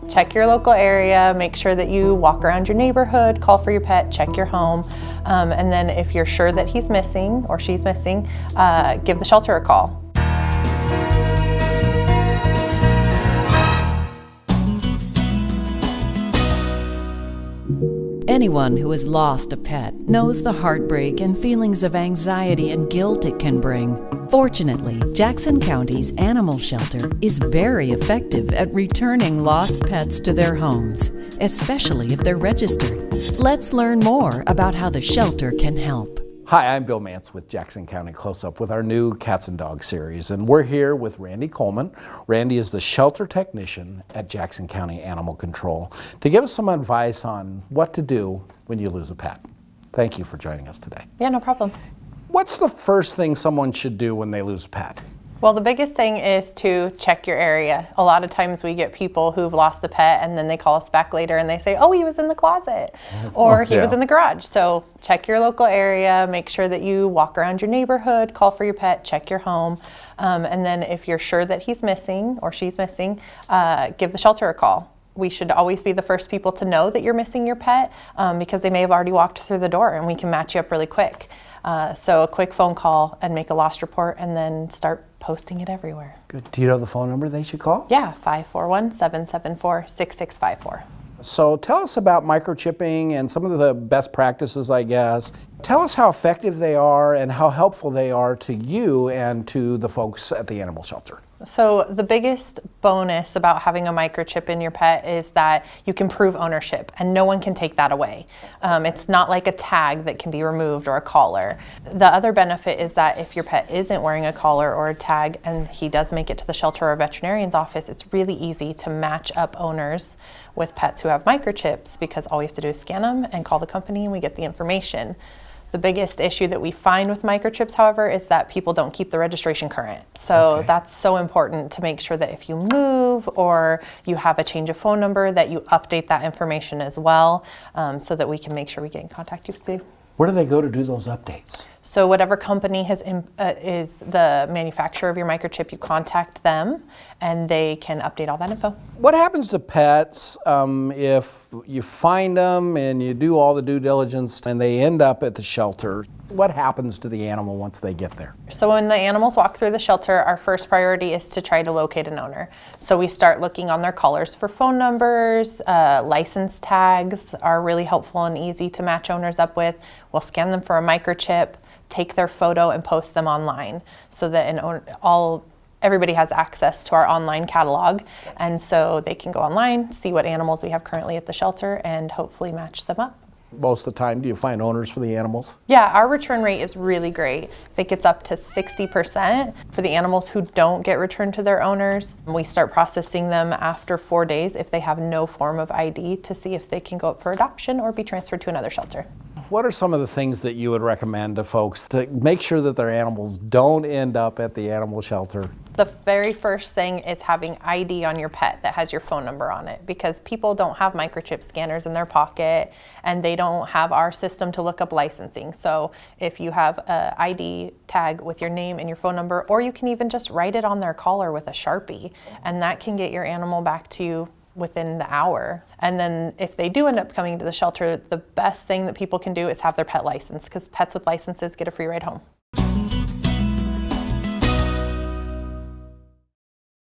Check your local area, make sure that you walk around your neighborhood, call for your pet, check your home, and then if you're sure that he's missing or she's missing, give the shelter a call. Anyone who has lost a pet knows the heartbreak and feelings of anxiety and guilt it can bring. Fortunately, Jackson County's animal shelter is very effective at returning lost pets to their homes, especially if they're registered. Let's learn more about how the shelter can help. Hi, I'm Bill Mance with Jackson County Close-Up with our new Cats and Dogs series, and we're here with Randy Coleman. Randy is the shelter technician at Jackson County Animal Control to give us some advice on what to do when you lose a pet. Thank you for joining us today. Yeah, no problem. What's the first thing someone should do when they lose a pet? Well, the biggest thing is to check your area. A lot of times we get people who've lost a pet and then they call us back later and they say, oh, he was in the closet or he was in the garage. So check your local area, make sure that you walk around your neighborhood, call for your pet, check your home. And then if you're sure that he's missing or she's missing, give the shelter a call. We should always be the first people to know that you're missing your pet because they may have already walked through the door and we can match you up really quick. So a quick phone call and make a lost report and then start posting it everywhere. Good. Do you know the phone number they should call? Yeah, 541-774-6654. So tell us about microchipping and some of the best practices, I guess. Tell us how effective they are and how helpful they are to you and to the folks at the animal shelter. So the biggest bonus about having a microchip in your pet is that you can prove ownership and no one can take that away. It's not like a tag that can be removed or a collar. The other benefit is that if your pet isn't wearing a collar or a tag and he does make it to the shelter or veterinarian's office, it's really easy to match up owners with pets who have microchips because all we have to do is scan them and call the company and we get the information. The biggest issue that we find with microchips, however, is that people don't keep the registration current. So that's so important to make sure that if you move or you have a change of phone number, that you update that information as well so that we can make sure we get in contact with you. Where do they go to do those updates? So whatever company is the manufacturer of your microchip, you contact them and they can update all that info. What happens to pets if you find them and you do all the due diligence and they end up at the shelter? What happens to the animal once they get there? So when the animals walk through the shelter, our first priority is to try to locate an owner. So we start looking on their collars for phone numbers, license tags are really helpful and easy to match owners up with. We'll scan them for a microchip, take their photo and post them online so that everybody has access to our online catalog, and so they can go online, see what animals we have currently at the shelter, and hopefully match them up. Most of the time, do you find owners for the animals? Yeah, our return rate is really great. I think it's up to 60% for the animals who don't get returned to their owners. We start processing them after 4 days if they have no form of ID to see if they can go up for adoption or be transferred to another shelter. What are some of the things that you would recommend to folks to make sure that their animals don't end up at the animal shelter? The very first thing is having ID on your pet that has your phone number on it, because people don't have microchip scanners in their pocket and they don't have our system to look up licensing. So if you have an ID tag with your name and your phone number, or you can even just write it on their collar with a Sharpie, and that can get your animal back to you within the hour. And then if they do end up coming to the shelter, the best thing that people can do is have their pet license, because pets with licenses get a free ride home.